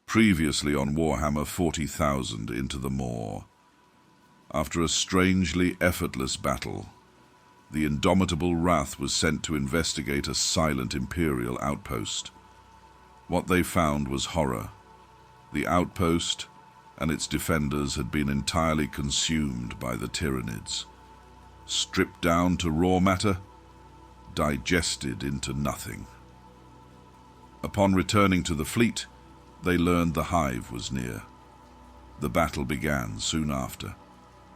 Previously on Warhammer 40,000 Into the Maw. After a strangely effortless battle, the Indomitable Wrath was sent to investigate a silent Imperial outpost. What they found was horror. The outpost and its defenders had been entirely consumed by the Tyranids. Stripped down to raw matter, digested into nothing. Upon returning to the fleet, they learned the Hive was near. The battle began soon after.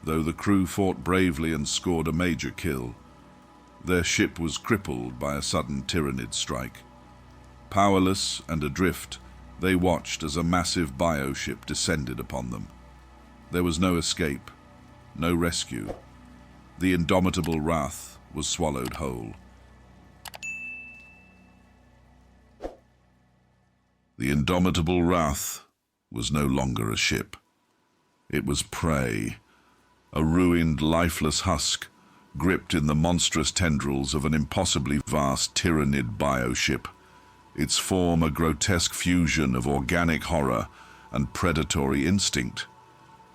Though the crew fought bravely and scored a major kill, their ship was crippled by a sudden Tyranid strike. Powerless and adrift, they watched as a massive bioship descended upon them. There was no escape, no rescue. The Indomitable Wrath was swallowed whole. The Indomitable Wrath was no longer a ship. It was prey, a ruined, lifeless husk, gripped in the monstrous tendrils of an impossibly vast Tyranid bioship, its form a grotesque fusion of organic horror and predatory instinct.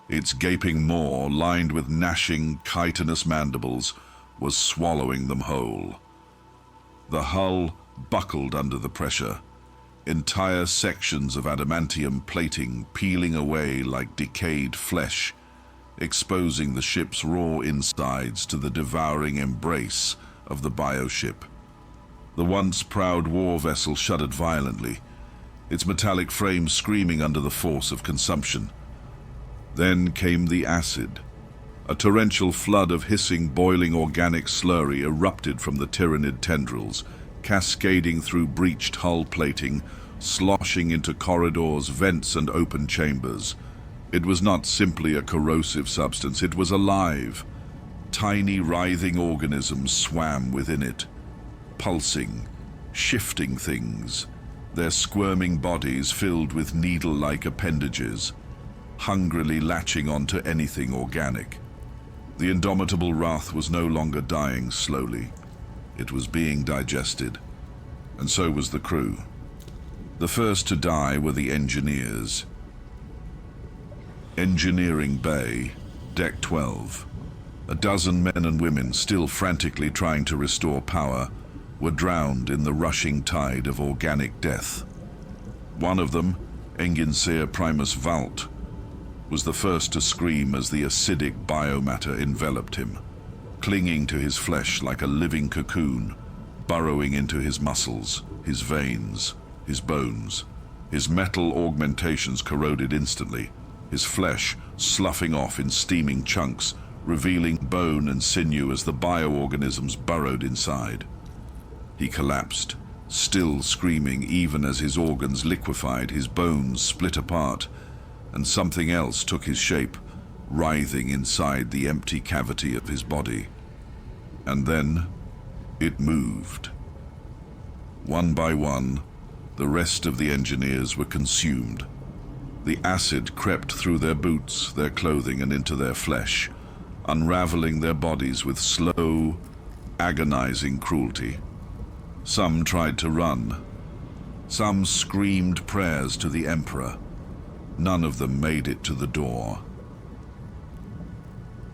Its gaping maw, lined with gnashing, chitinous mandibles, was swallowing them whole. The hull buckled under the pressure, entire sections of adamantium plating peeling away like decayed flesh, exposing the ship's raw insides to the devouring embrace of the bioship. The once proud war vessel shuddered violently, its metallic frame screaming under the force of consumption. Then came the acid. A torrential flood of hissing, boiling organic slurry erupted from the Tyranid tendrils, cascading through breached hull plating, sloshing into corridors, vents, and open chambers. It was not simply a corrosive substance, it was alive. Tiny, writhing organisms swam within it, pulsing, shifting things, their squirming bodies filled with needle-like appendages, hungrily latching onto anything organic. The Indomitable Wrath was no longer dying slowly. It was being digested, and so was the crew. The first to die were the engineers. Engineering Bay, Deck 12. A dozen men and women, still frantically trying to restore power, were drowned in the rushing tide of organic death. One of them, Enginseer Primus Valt, was the first to scream as the acidic biomatter enveloped him, clinging to his flesh like a living cocoon, burrowing into his muscles, his veins, his bones. His metal augmentations corroded instantly, his flesh sloughing off in steaming chunks, revealing bone and sinew as the bioorganisms burrowed inside. He collapsed, still screaming even as his organs liquefied, his bones split apart, and something else took his shape, writhing inside the empty cavity of his body. And then it moved. One by one, the rest of the engineers were consumed. The acid crept through their boots, their clothing, and into their flesh, unraveling their bodies with slow, agonizing cruelty. Some tried to run. Some screamed prayers to the Emperor. None of them made it to the door.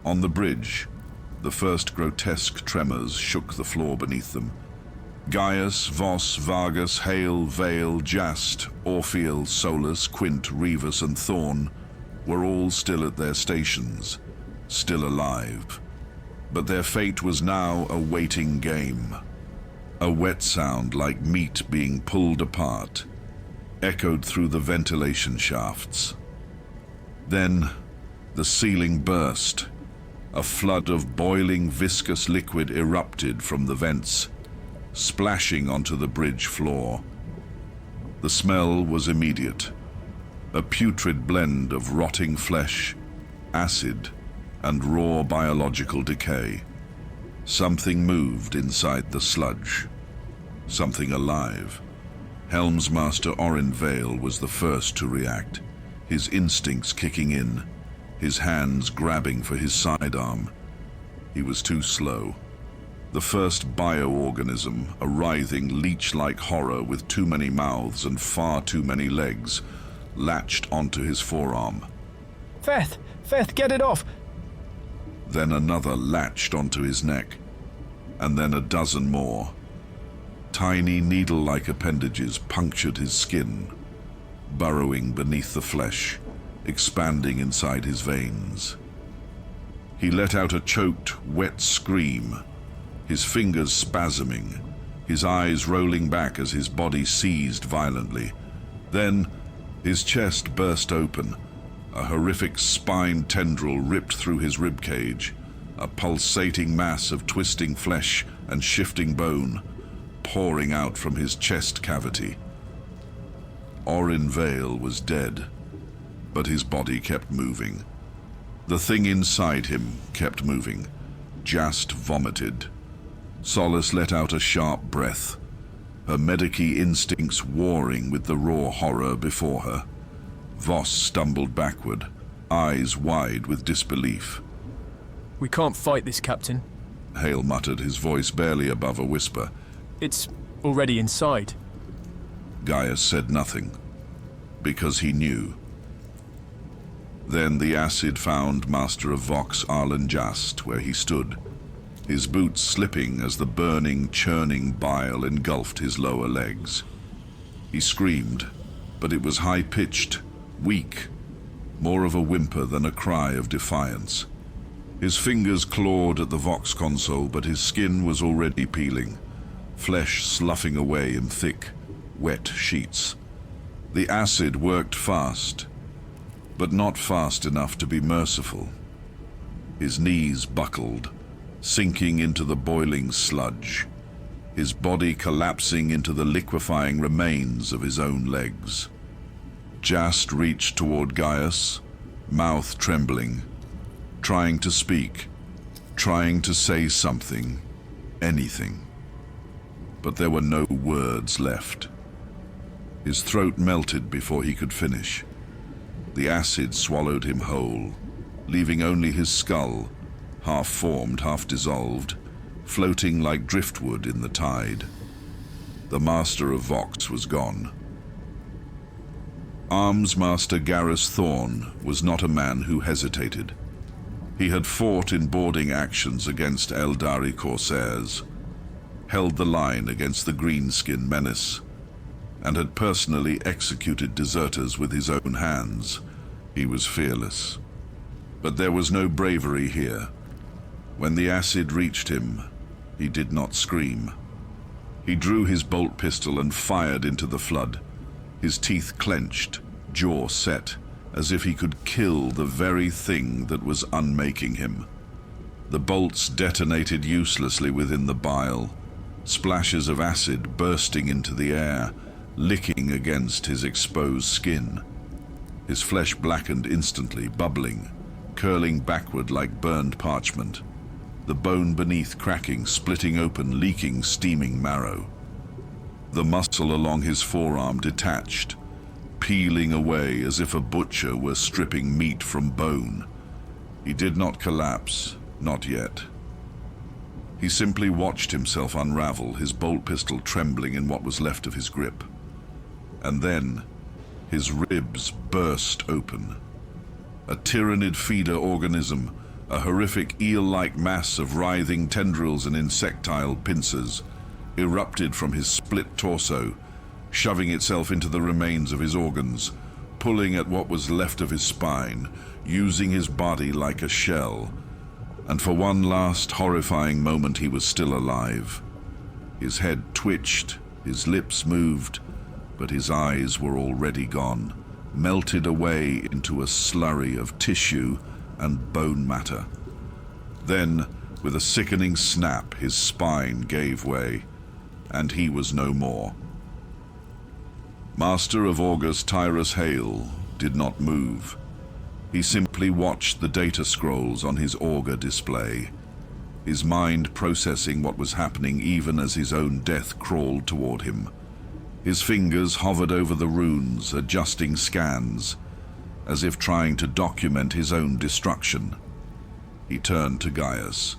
On the bridge, the first grotesque tremors shook the floor beneath them. Gaius, Voss, Vargas, Hale, Vale, Jast, Orpheal, Solus, Quint, Rivus, and Thorn were all still at their stations, still alive. But their fate was now a waiting game. A wet sound like meat being pulled apart echoed through the ventilation shafts. Then the ceiling burst. A flood of boiling, viscous liquid erupted from the vents, splashing onto the bridge floor. The smell was immediate, a putrid blend of rotting flesh, acid, and raw biological decay. Something moved inside the sludge, something alive. Helmsmaster Orin Vale was the first to react, his instincts kicking in, his hands grabbing for his sidearm. He was too slow. The first bioorganism, a writhing, leech-like horror with too many mouths and far too many legs, latched onto his forearm. Veth, get it off! Then another latched onto his neck, and then a dozen more. Tiny needle-like appendages punctured his skin, burrowing beneath the flesh, expanding inside his veins. He let out a choked, wet scream, his fingers spasming, his eyes rolling back as his body seized violently. Then, his chest burst open, a horrific spine tendril ripped through his ribcage, a pulsating mass of twisting flesh and shifting bone pouring out from his chest cavity. Orin Vale was dead, but his body kept moving. The thing inside him kept moving. Jast vomited. Solace let out a sharp breath, her medici instincts warring with the raw horror before her. Voss stumbled backward, eyes wide with disbelief. We can't fight this, Captain. Hale muttered, his voice barely above a whisper. It's already inside. Gaius said nothing, because he knew. Then the acid found Master of Vox Arlen Jast where he stood, his boots slipping as the burning, churning bile engulfed his lower legs. He screamed, but it was high-pitched, weak, more of a whimper than a cry of defiance. His fingers clawed at the Vox console, but his skin was already peeling, flesh sloughing away in thick, wet sheets. The acid worked fast, but not fast enough to be merciful. His knees buckled, sinking into the boiling sludge, his body collapsing into the liquefying remains of his own legs. Jast reached toward Gaius, mouth trembling, trying to speak, trying to say something, anything. But there were no words left. His throat melted before he could finish. The acid swallowed him whole, leaving only his skull, half formed, half dissolved, floating like driftwood in the tide. The Master of Vox was gone. Arms Master Garrus Thorn was not a man who hesitated. He had fought in boarding actions against Eldari corsairs, held the line against the Greenskin menace, and had personally executed deserters with his own hands. He was fearless. But there was no bravery here. When the acid reached him, he did not scream. He drew his bolt pistol and fired into the flood, his teeth clenched, jaw set, as if he could kill the very thing that was unmaking him. The bolts detonated uselessly within the bile, splashes of acid bursting into the air, licking against his exposed skin. His flesh blackened instantly, bubbling, curling backward like burned parchment, the bone beneath cracking, splitting open, leaking steaming marrow. The muscle along his forearm detached, peeling away as if a butcher were stripping meat from bone. He did not collapse, not yet. He simply watched himself unravel, his bolt pistol trembling in what was left of his grip. And then, his ribs burst open. A Tyranid feeder organism, a horrific eel-like mass of writhing tendrils and insectile pincers, erupted from his split torso, shoving itself into the remains of his organs, pulling at what was left of his spine, using his body like a shell. And for one last horrifying moment he was still alive. His head twitched, his lips moved, but his eyes were already gone, melted away into a slurry of tissue and bone matter. Then, with a sickening snap, his spine gave way, and he was no more. Master of August Tyrus Hale did not move. He simply watched the data scrolls on his auger display, his mind processing what was happening even as his own death crawled toward him. His fingers hovered over the runes, adjusting scans, as if trying to document his own destruction. He turned to Gaius,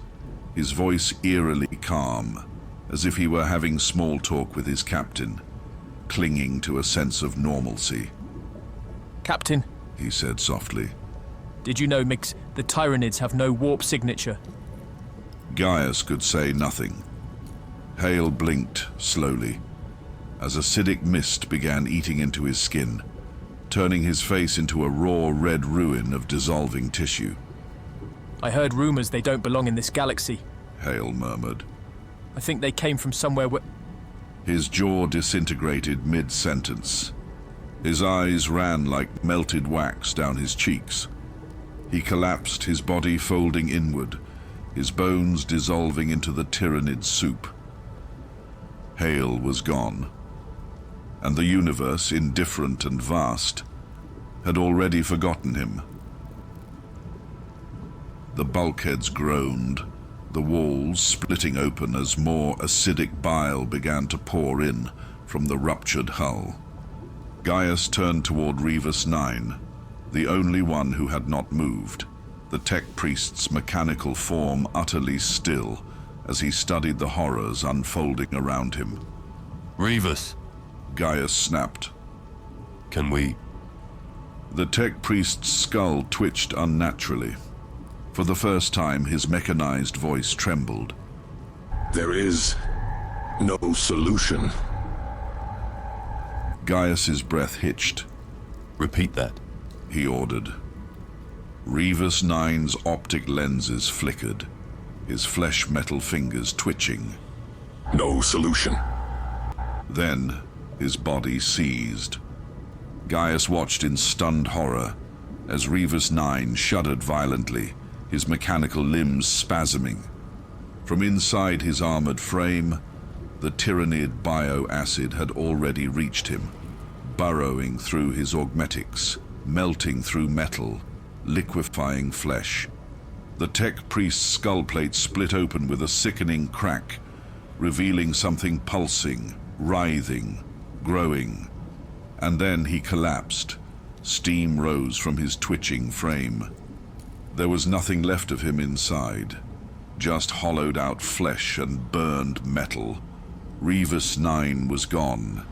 his voice eerily calm, as if he were having small talk with his captain, clinging to a sense of normalcy. Captain, he said softly. did you know, Mix, the Tyranids have no warp signature? Gaius could say nothing. Hale blinked slowly as acidic mist began eating into his skin, turning his face into a raw red ruin of dissolving tissue. I heard rumors they don't belong in this galaxy. Hale murmured. I think they came from somewhere where... His jaw disintegrated mid-sentence. His eyes ran like melted wax down his cheeks. He collapsed, his body folding inward, his bones dissolving into the Tyranid soup. Hale was gone, and the universe, indifferent and vast, had already forgotten him. The bulkheads groaned, the walls splitting open as more acidic bile began to pour in from the ruptured hull. Gaius turned toward Revis 9, the only one who had not moved, the tech priest's mechanical form utterly still as he studied the horrors unfolding around him. Revis, Gaius snapped. can we... The tech priest's skull twitched unnaturally. For the first time, his mechanized voice trembled. There is no solution. Gaius's breath hitched. Repeat that. He ordered. Revis 9's optic lenses flickered, his flesh-metal fingers twitching. No solution. Then, his body seized. Gaius watched in stunned horror as Revis 9 shuddered violently, his mechanical limbs spasming. From inside his armored frame, the Tyranid bioacid had already reached him, burrowing through his augmetics, melting through metal, liquefying flesh. The tech priest's skull plate split open with a sickening crack, revealing something pulsing, writhing, growing. And then he collapsed. Steam rose from his twitching frame. There was nothing left of him inside, just hollowed-out flesh and burned metal. Revis 9 was gone.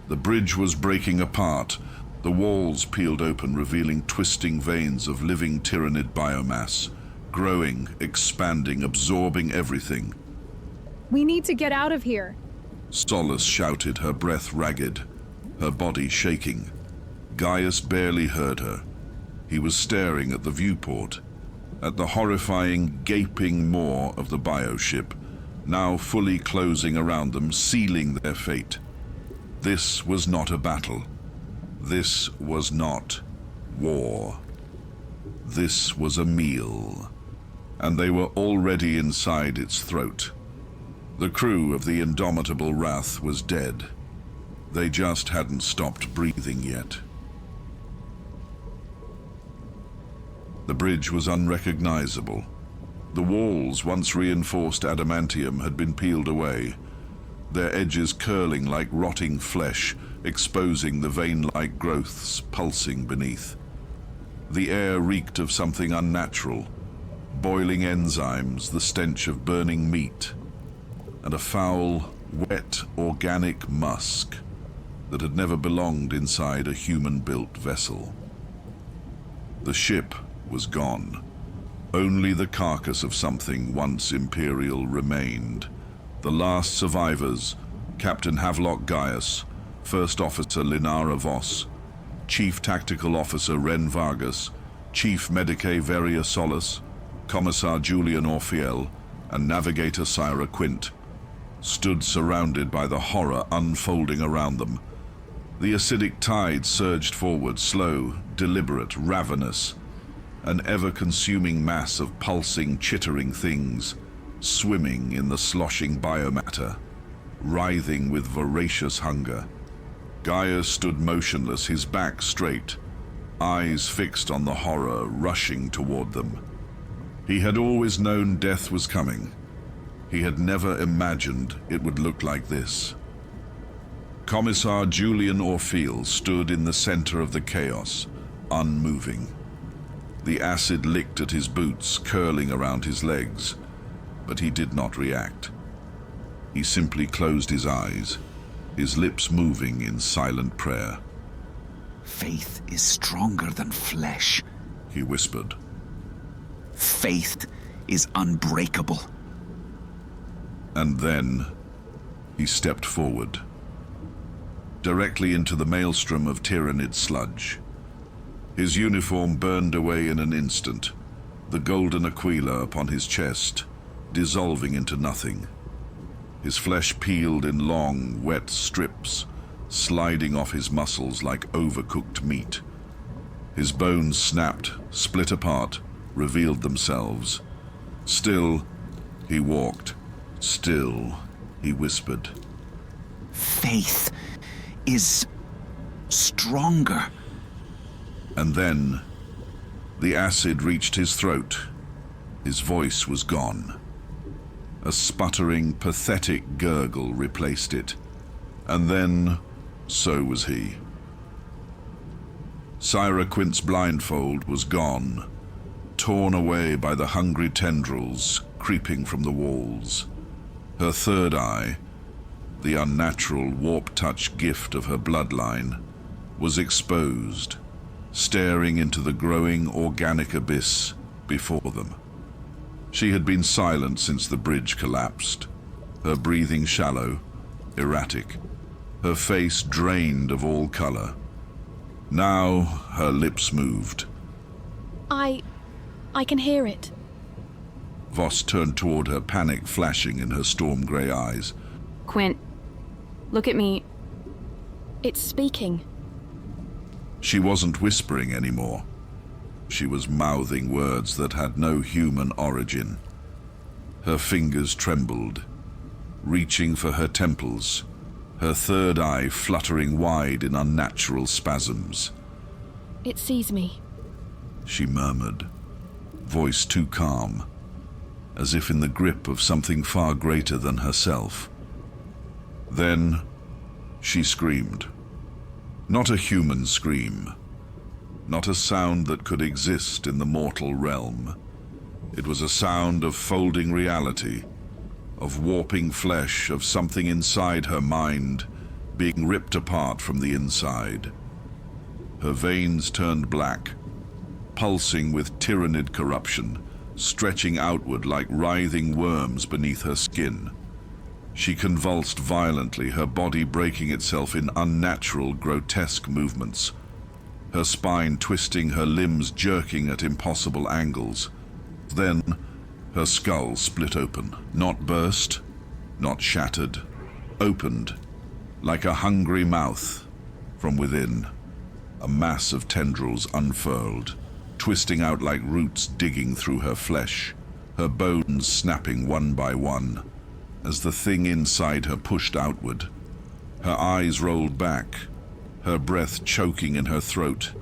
The bridge was breaking apart. The walls peeled open, revealing twisting veins of living Tyranid biomass, growing, expanding, absorbing everything. We need to get out of here. Solace shouted, her breath ragged, her body shaking. Gaius barely heard her. He was staring at the viewport, at the horrifying, gaping maw of the bioship, now fully closing around them, sealing their fate. This was not a battle. This was not war. This was a meal, and they were already inside its throat. The crew of the Indomitable Wrath was dead. They just hadn't stopped breathing yet. The bridge was unrecognizable. The walls, once reinforced adamantium, had been peeled away, their edges curling like rotting flesh, exposing the vein-like growths pulsing beneath. The air reeked of something unnatural, boiling enzymes, the stench of burning meat, and a foul, wet, organic musk that had never belonged inside a human-built vessel. The ship was gone. Only the carcass of something once Imperial remained. The last survivors, Captain Havelock Gaius, First Officer Linara Voss, Chief Tactical Officer Ren Vargas, Chief Medicae Veria Solis, Commissar Julian Orfiel, and Navigator Syra Quint, stood surrounded by the horror unfolding around them. The acidic tide surged forward, slow, deliberate, ravenous, an ever-consuming mass of pulsing, chittering things, swimming in the sloshing biomatter, writhing with voracious hunger. Gaius stood motionless, his back straight, eyes fixed on the horror rushing toward them. He had always known death was coming. He had never imagined it would look like this. Commissar Julian Orfiel stood in the center of the chaos, unmoving. The acid licked at his boots, curling around his legs, but he did not react. He simply closed his eyes, his lips moving in silent prayer. Faith is stronger than flesh. he whispered. Faith is unbreakable. And then he stepped forward, directly into the maelstrom of Tyranid sludge. His uniform burned away in an instant, the golden aquila upon his chest dissolving into nothing. His flesh peeled in long, wet strips, sliding off his muscles like overcooked meat. His bones snapped, split apart, revealed themselves. Still, he walked. Still, he whispered. Faith is stronger. And then, the acid reached his throat. His voice was gone. A sputtering, pathetic gurgle replaced it. And then, so was he. Syra Quint's blindfold was gone, torn away by the hungry tendrils creeping from the walls. Her third eye, the unnatural warp-touch gift of her bloodline, was exposed, staring into the growing organic abyss before them. She had been silent since the bridge collapsed, her breathing shallow, erratic, her face drained of all color. Now her lips moved. I can hear it. Voss turned toward her, panic flashing in her storm grey eyes. Quint, look at me. It's speaking. She wasn't whispering anymore. She was mouthing words that had no human origin. Her fingers trembled, reaching for her temples, her third eye fluttering wide in unnatural spasms. It sees me. She murmured, voice too calm, as if in the grip of something far greater than herself. Then she screamed. Not a human scream. Not a sound that could exist in the mortal realm. It was a sound of folding reality, of warping flesh, of something inside her mind being ripped apart from the inside. Her veins turned black, pulsing with Tyranid corruption, stretching outward like writhing worms beneath her skin. She convulsed violently, her body breaking itself in unnatural, grotesque movements, her spine twisting, her limbs jerking at impossible angles. Then, her skull split open, not burst, not shattered, opened, like a hungry mouth. From within, a mass of tendrils unfurled, twisting out like roots digging through her flesh, her bones snapping one by one, as the thing inside her pushed outward. Her eyes rolled back, her breath choking in her throat,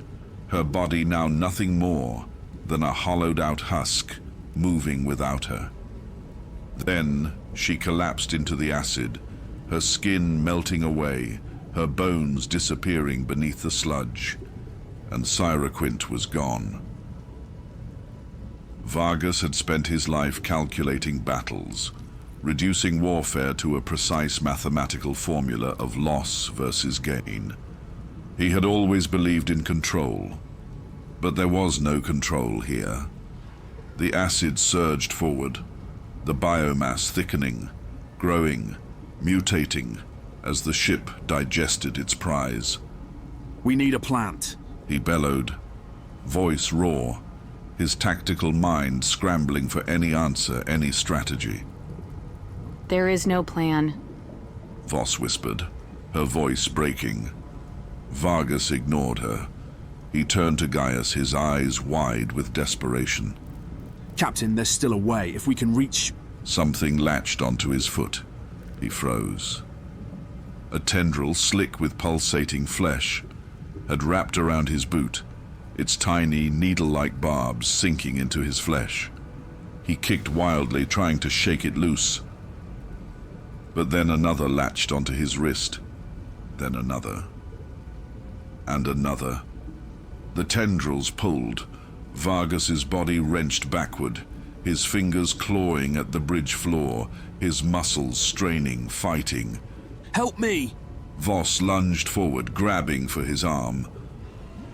her body now nothing more than a hollowed-out husk moving without her. Then she collapsed into the acid, her skin melting away, her bones disappearing beneath the sludge, and Syra Quint was gone. Vargas had spent his life calculating battles, reducing warfare to a precise mathematical formula of loss versus gain. He had always believed in control, but there was no control here. The acid surged forward, the biomass thickening, growing, mutating, as the ship digested its prize. We need a plant, he bellowed, voice raw, his tactical mind scrambling for any answer, any strategy. There is no plan. Voss whispered, her voice breaking. Vargas ignored her. He turned to Gaius, his eyes wide with desperation. Captain, there's still a way. If we can reach... Something latched onto his foot. He froze. A tendril, slick with pulsating flesh, had wrapped around his boot, its tiny, needle-like barbs sinking into his flesh. He kicked wildly, trying to shake it loose. But then another latched onto his wrist, then another, and another. The tendrils pulled, Vargas's body wrenched backward, his fingers clawing at the bridge floor, his muscles straining, fighting. Help me! Voss lunged forward, grabbing for his arm.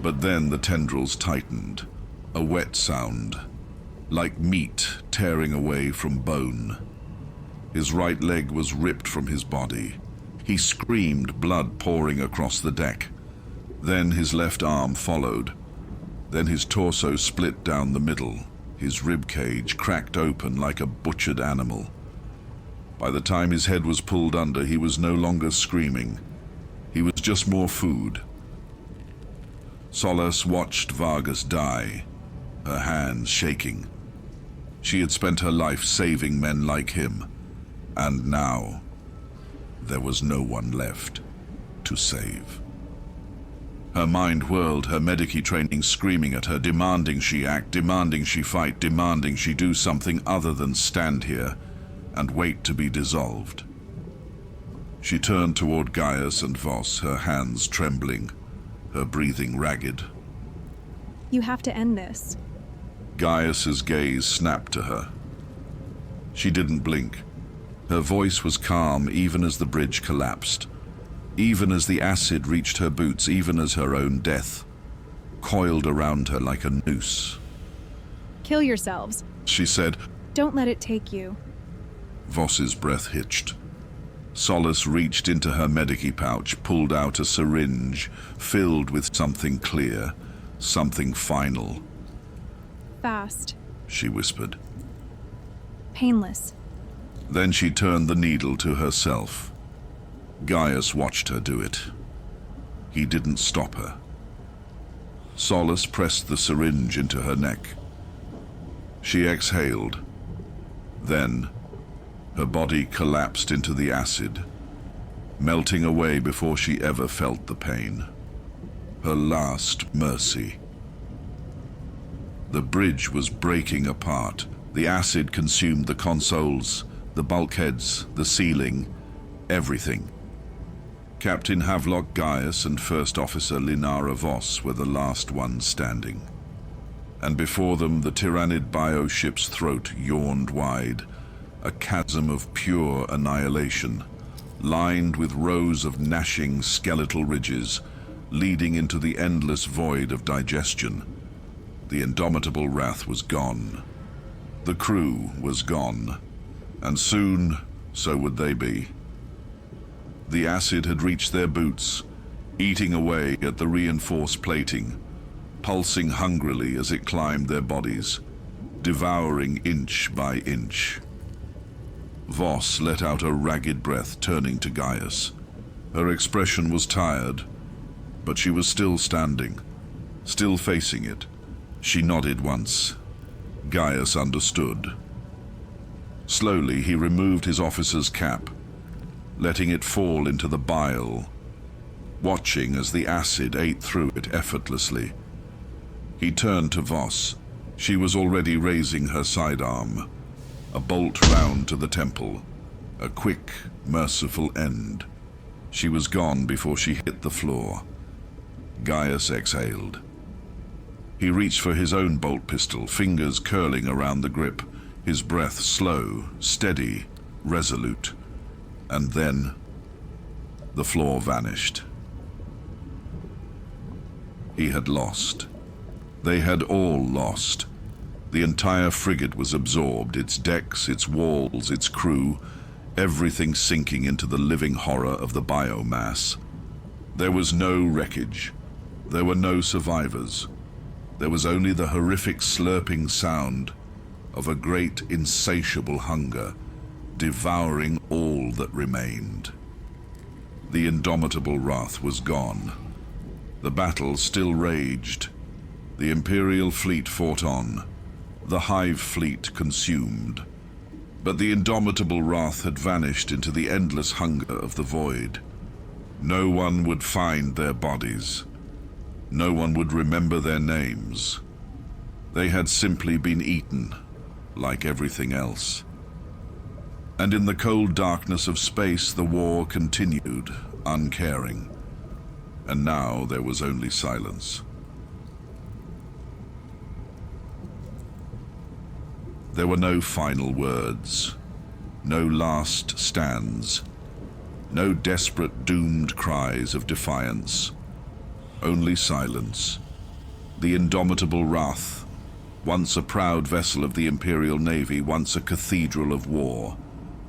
But then the tendrils tightened, a wet sound, like meat tearing away from bone. His right leg was ripped from his body. He screamed, blood pouring across the deck. Then his left arm followed. Then his torso split down the middle, his rib cage cracked open like a butchered animal. By the time his head was pulled under, he was no longer screaming. He was just more food. Solace watched Vargas die, her hands shaking. She had spent her life saving men like him, and now there was no one left to save. Her mind whirled, her medici training screaming at her, demanding she act, demanding she fight, demanding she do something other than stand here and wait to be dissolved. She turned toward Gaius and Voss, her hands trembling, her breathing ragged. You have to end this. Gaius's gaze snapped to her. She didn't blink. Her voice was calm even as the bridge collapsed, even as the acid reached her boots, even as her own death coiled around her like a noose. Kill yourselves. She said. Don't let it take you. Voss's breath hitched. Solace reached into her medici pouch, pulled out a syringe filled with something clear, something final. Fast. She whispered. Painless. Then she turned the needle to herself. Gaius watched her do it. He didn't stop her. Solace pressed the syringe into her neck. She exhaled. Then, her body collapsed into the acid, melting away before she ever felt the pain. Her last mercy. The bridge was breaking apart. The acid consumed the consoles, the bulkheads, the ceiling, everything. Captain Havelock Gaius and First Officer Linara Voss were the last ones standing. And before them, the Tyranid bioship's throat yawned wide, a chasm of pure annihilation, lined with rows of gnashing skeletal ridges, leading into the endless void of digestion. The Indomitable Wrath was gone. The crew was gone. And soon, so would they be. The acid had reached their boots, eating away at the reinforced plating, pulsing hungrily as it climbed their bodies, devouring inch by inch. Voss let out a ragged breath, turning to Gaius. Her expression was tired, but she was still standing, still facing it. She nodded once. Gaius understood. Slowly, he removed his officer's cap, letting it fall into the bile, watching as the acid ate through it effortlessly. He turned to Voss. She was already raising her sidearm, a bolt round to the temple, a quick, merciful end. She was gone before she hit the floor. Gaius exhaled. He reached for his own bolt pistol, fingers curling around the grip, his breath slow, steady, resolute. And then, the floor vanished. He had lost. They had all lost. The entire frigate was absorbed, its decks, its walls, its crew, everything sinking into the living horror of the biomass. There was no wreckage. There were no survivors. There was only the horrific slurping sound of a great insatiable hunger, devouring all that remained. The Indomitable Wrath was gone. The battle still raged. The Imperial fleet fought on. The Hive fleet consumed. But the Indomitable Wrath had vanished into the endless hunger of the void. No one would find their bodies. No one would remember their names. They had simply been eaten, like everything else. And in the cold darkness of space, the war continued, uncaring. And now there was only silence. There were no final words, no last stands, no desperate, doomed cries of defiance. Only silence, The Indomitable Wrath, once a proud vessel of the Imperial Navy, once a cathedral of war,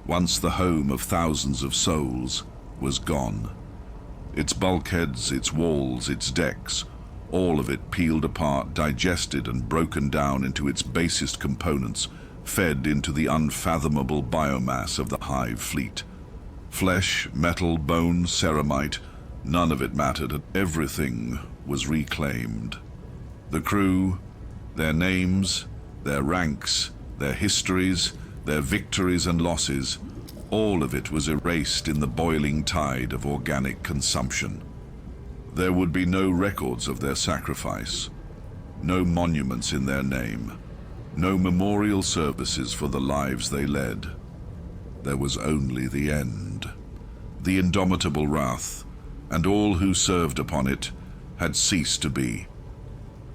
once the home of thousands of souls, was gone. Its bulkheads, its walls, its decks, all of it peeled apart, digested and broken down into its basest components, fed into the unfathomable biomass of the Hive fleet. Flesh, metal, bone, ceramite, none of it mattered. Everything was reclaimed. The crew, their names, their ranks, their histories, their victories and losses, all of it was erased in the boiling tide of organic consumption. There would be no records of their sacrifice, no monuments in their name, no memorial services for the lives they led. There was only the end. The Indomitable Wrath, and all who served upon it, had ceased to be.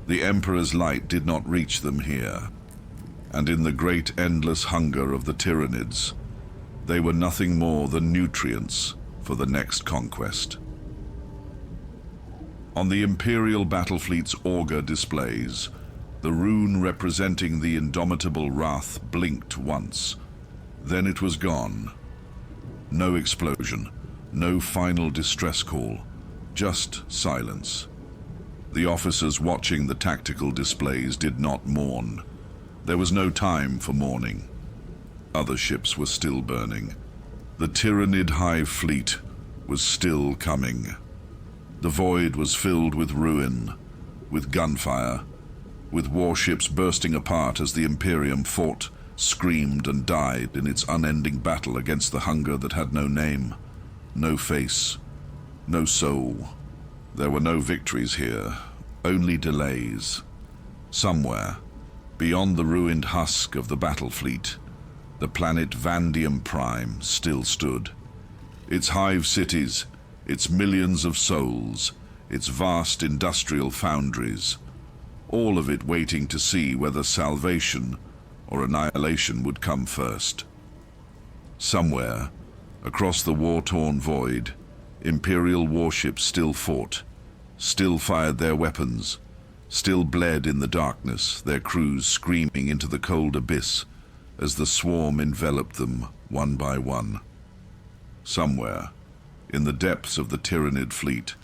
The Emperor's light did not reach them here, and in the great endless hunger of the Tyranids, they were nothing more than nutrients for the next conquest. On the Imperial battle fleet's auger displays, the rune representing the Indomitable Wrath blinked once. Then it was gone. No explosion, no final distress call, just silence. The officers watching the tactical displays did not mourn. There was no time for mourning. Other ships were still burning. The Tyranid Hive fleet was still coming. The void was filled with ruin, with gunfire, with warships bursting apart as the Imperium fought, screamed and died in its unending battle against the hunger that had no name, no face, no soul. There were no victories here, only delays. Somewhere, beyond the ruined husk of the battle fleet, the planet Vandium Prime still stood. Its hive cities, its millions of souls, its vast industrial foundries, all of it waiting to see whether salvation or annihilation would come first. Somewhere, across the war-torn void, Imperial warships still fought, still fired their weapons, still bled in the darkness, their crews screaming into the cold abyss as the swarm enveloped them one by one. Somewhere, in the depths of the Tyranid fleet,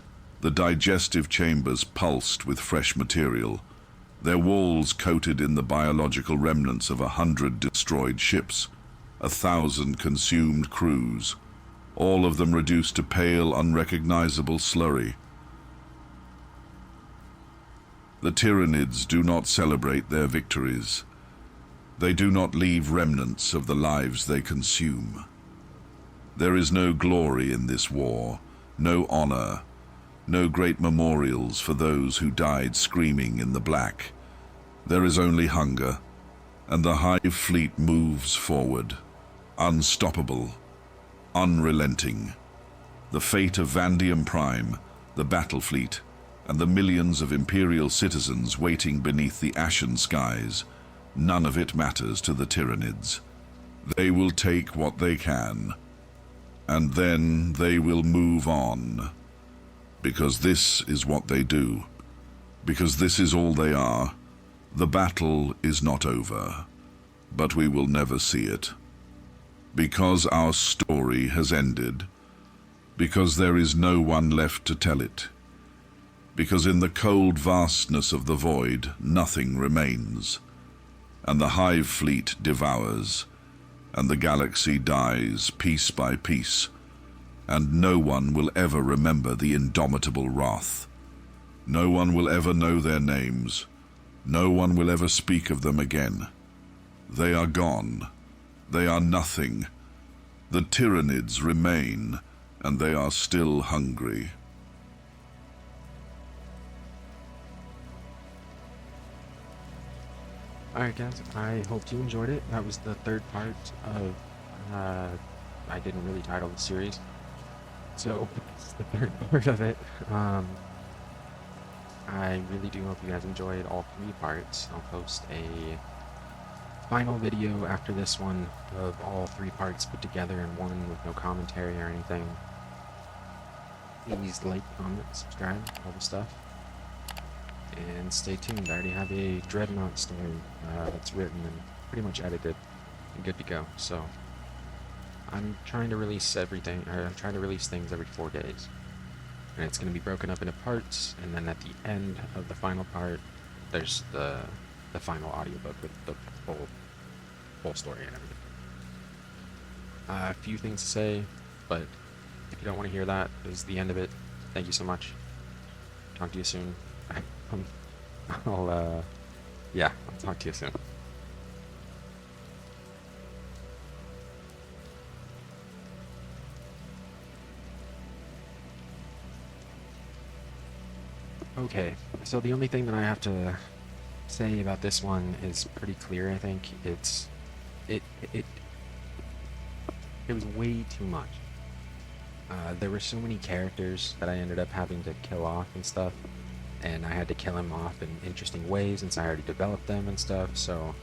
the digestive chambers pulsed with fresh material, their walls coated in the biological remnants of 100 destroyed ships, 1,000 consumed crews, all of them reduced to pale, unrecognizable slurry. The Tyranids do not celebrate their victories. They do not leave remnants of the lives they consume. There is no glory in this war, no honor, no great memorials for those who died screaming in the black. There is only hunger, and the Hive fleet moves forward, unstoppable, unrelenting. The fate of Vandium Prime, the battle fleet, and the millions of Imperial citizens waiting beneath the ashen skies, none of it matters to the Tyranids. They will take what they can, and then they will move on. Because this is what they do. Because this is all they are. The battle is not over, but we will never see it. Because our story has ended. Because there is no one left to tell it. Because in the cold vastness of the void, nothing remains. And the Hive fleet devours, and the galaxy dies piece by piece, and no one will ever remember the Indomitable Wrath. No one will ever know their names. No one will ever speak of them again. They are gone. They are nothing. The Tyranids remain, and they are still hungry. Alright guys, I hope you enjoyed it. That was the third part of, I didn't really title the series, so it's the third part of it. I really do hope you guys enjoyed all 3 parts. I'll post a final video after this one of all 3 parts put together in one with no commentary or anything. Please like, comment, subscribe, all the stuff. and stay tuned. I already have a Dreadnought story that's written and pretty much edited and good to go. So I'm trying to release everything, or I'm trying to release things every 4 days. And it's going to be broken up into parts, and then at the end of the final part, there's the final audiobook with the whole story and everything. A few things to say, but if you don't want to hear that, this is the end of it. Thank you so much. Talk to you soon. I'll talk to you soon. Okay, so the only thing that I have to say about this one is pretty clear, I think. It was way too much. There were so many characters that I ended up having to kill off and stuff, and I had to kill them off in interesting ways since I already developed them and stuff, so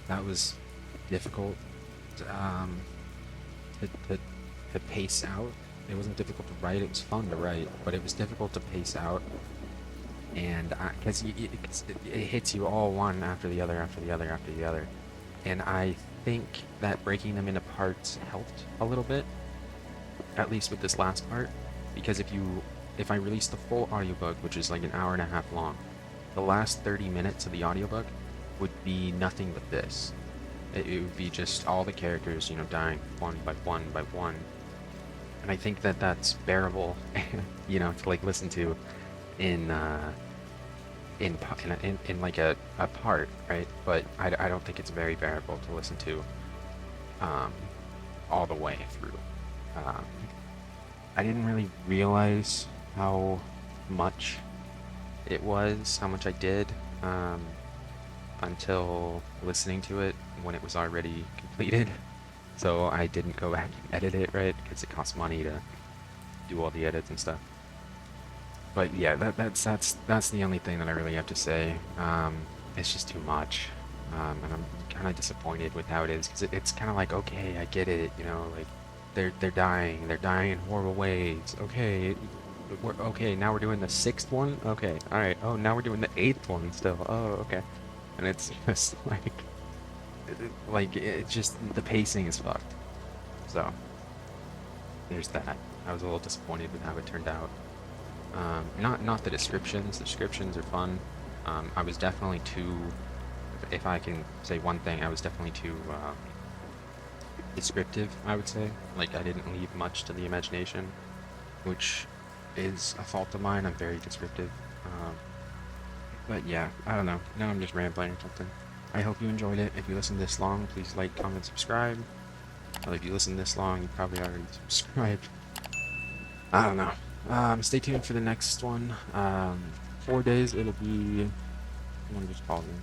that was difficult to pace out. It wasn't difficult to write, it was fun to write, but it was difficult to pace out. And because it hits you all one after the other, after the other, after the other. And I think that breaking them into parts helped a little bit, at least with this last part, because if I released the full audiobook, which is like an hour and a half long, the last 30 minutes of the audiobook would be nothing but this. It would be just all the characters, dying one by one by one. And I think that that's bearable, to like listen to in like a part, right? But I don't think it's very bearable to listen to all the way through. I didn't really realize how much it was, how much I did, until listening to it when it was already completed. So I didn't go back and edit it, right? Because it costs money to do all the edits and stuff. But yeah, that's the only thing that I really have to say. It's just too much, and I'm kind of disappointed with how it is, because it's kind of like, okay, I get it, like they're dying in horrible ways. Okay, now we're doing the 6th one. Okay, all right. Oh, now we're doing the 8th one still. Oh, okay, and it's just like it's just the pacing is fucked. So there's that. I was a little disappointed with how it turned out. Not the descriptions. The descriptions are fun. I was definitely too, if I can say one thing, I was definitely too descriptive, I would say. Like, I didn't leave much to the imagination, which is a fault of mine. I'm very descriptive. But yeah, I don't know. Now I'm just rambling or something. I hope you enjoyed it. If you listened this long, please like, comment, subscribe. Well, if you listened this long, you probably already subscribed. I don't know. Stay tuned for the next one. 4 days it'll be... Someone just called me.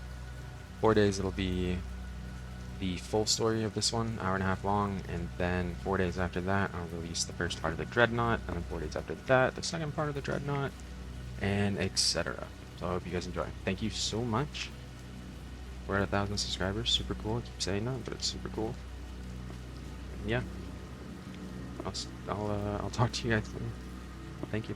4 days it'll be the full story of this one, hour and a half long, and then 4 days after that I'll release the first part of the Dreadnought, and then 4 days after that the second part of the Dreadnought, and etc. So I hope you guys enjoy. Thank you so much. We're at 1,000 subscribers. Super cool. I keep saying that, but it's super cool. And yeah. I'll talk to you guys later. Thank you.